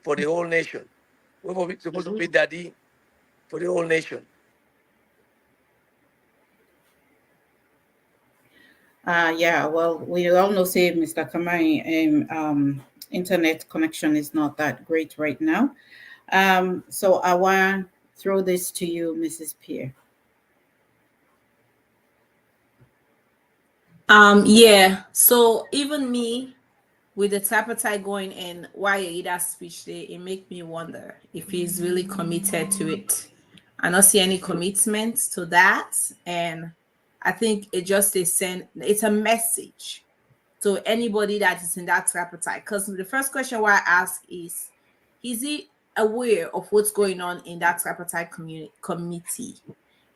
for the whole nation. We're supposed to be Daddy for the whole nation. Yeah, well, we all know, say, Mr. Kamai, internet connection is not that great right now. So I want to throw this to you, Mrs. Pierre. Yeah. So even me, with the tripartite going in, why Aida's speech there, it make me wonder if he's really committed to it. I don't see any commitment to that, and I think it just is it's a message to anybody that is in that tripartite. Because the first question why I ask is he aware of what's going on in that tripartite committee?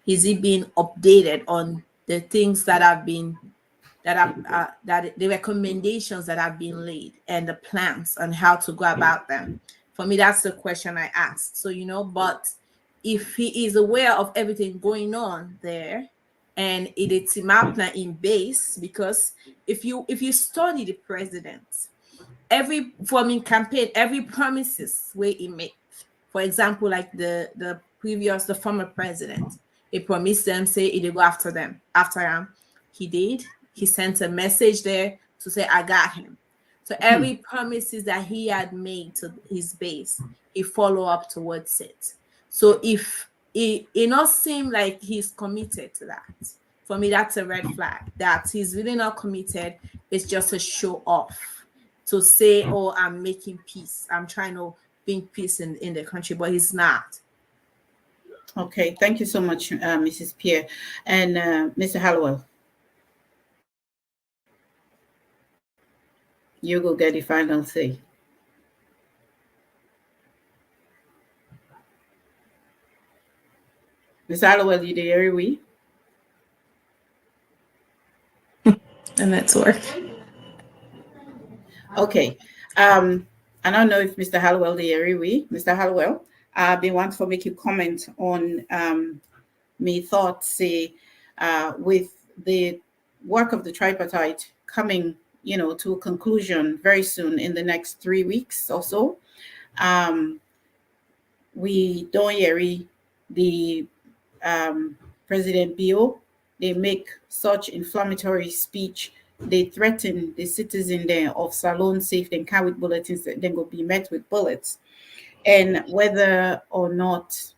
Is he being updated on the things that have been that the recommendations that have been laid and the plans on how to go about them? For me, that's the question I asked. So, but if he is aware of everything going on there, and it's in base, because if you study the president, every forming campaign, every promises where he make, for example, like the former president, he promised them, say he go after them. After him, he did. He sent a message there to say, I got him. So every promises that he had made to his base, he follow up towards it. So if it not seem like he's committed to that, for me, that's a red flag. That he's really not committed. It's just a show off to say, oh, I'm making peace. I'm trying to bring peace in the country, but he's not. Okay, thank you so much, Mrs. Pierre. And Mr. Hallowell, you go get the final say. Mr. Hallowell, you there, we? The network. Okay. I don't know if Mr. Hallowell there, we? Mr. Hallowell, they want to make you comment on me thoughts, say, with the work of the tripartite coming, to a conclusion very soon in the next 3 weeks or so. We don't hear the President Bio, they make such inflammatory speech. They threaten the citizen there of Salone safe, then carry with bulletins, then go be met with bullets. And whether or not,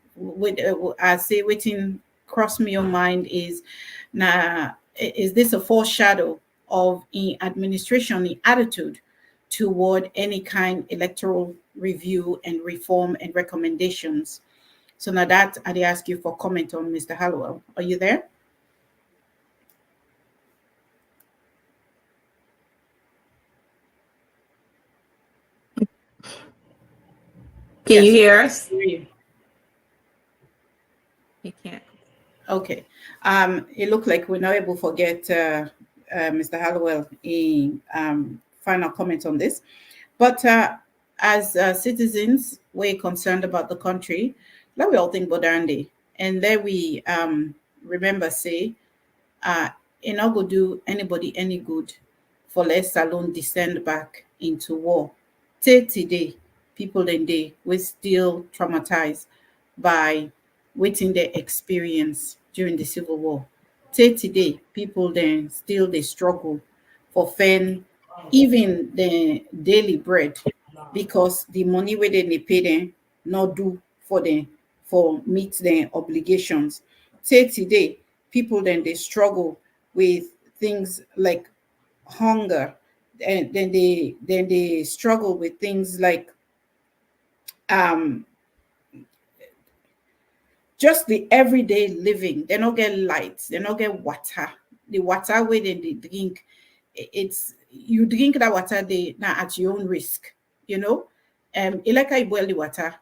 I say, waiting cross me your mind is, now, is this a foreshadow of in administration, the attitude toward any kind electoral review and reform and recommendations? So now that I ask you for comment on, Mr. Hallowell. Are you there? Can you hear us? You. He can't. Okay. It looked like we're not able to get Mr. Hallowell a final comment on this. But as citizens, we're concerned about the country. Let we all think Bodande. And there we remember, say, it not go do anybody any good for less alone descend back into war. Till today, people in day we still traumatized by waiting their experience during the Civil War. Till today, people then still they struggle for fend even the daily bread, because the money where they pay them not do for them for meet their obligations. Till today, people then they struggle with things like hunger, and then they struggle with things like just the everyday living. They don't get lights, they don't get water. The water where they drink, it's you drink that water they now at your own risk, Like I boil the water,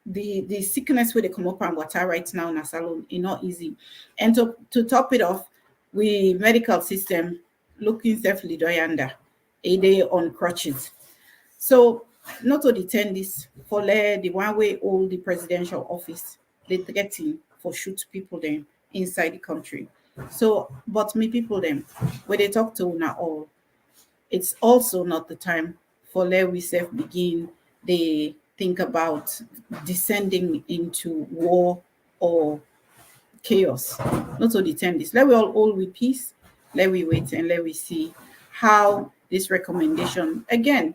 the sickness where they come up and water right now in a salon is not easy. And to top it off, we medical system looking safely doyanda a day on crutches. So not to detain this for the one way all the presidential office they threaten for shoot people them inside the country. So but me people them where they talk to now all, it's also not the time for let we self begin they think about descending into war or chaos. Not to determine this. Let we all with peace. Let we wait and let we see how this recommendation again,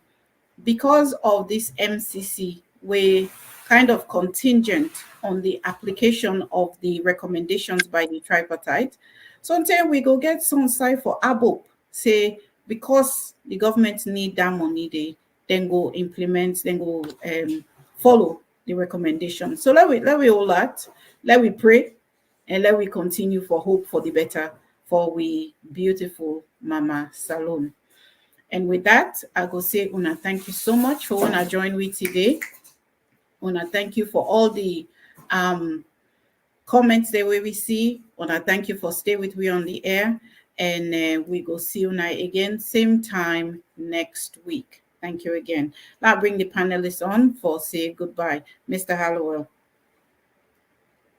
because of this MCC, we kind of contingent on the application of the recommendations by the tripartite. Sometimes we go get some side for ABOP, say because the government need that money, they then go implement, then go follow the recommendation. So let we all that, let we pray, and let we continue for hope for the better for we beautiful Mama Salon. And with that, I go say, Una, thank you so much for Una join with today. Una, thank you for all the comments that we see. Una, thank you for stay with me on the air. And we go see Una again, same time next week. Thank you again. I'll bring the panelists on for say goodbye. Mr. Hallowell.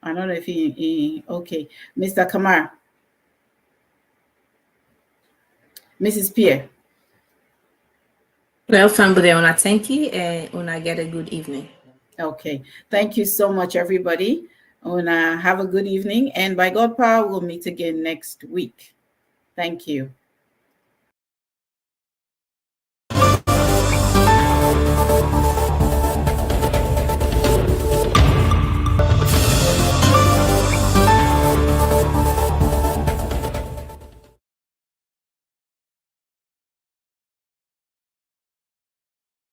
I don't know if he okay. Mr. Kamar. Mrs. Pierre. Well, family, Una, thank you, and Una get a good evening. Okay. Thank you so much, everybody. Una, have a good evening. And by God power, we'll meet again next week. Thank you.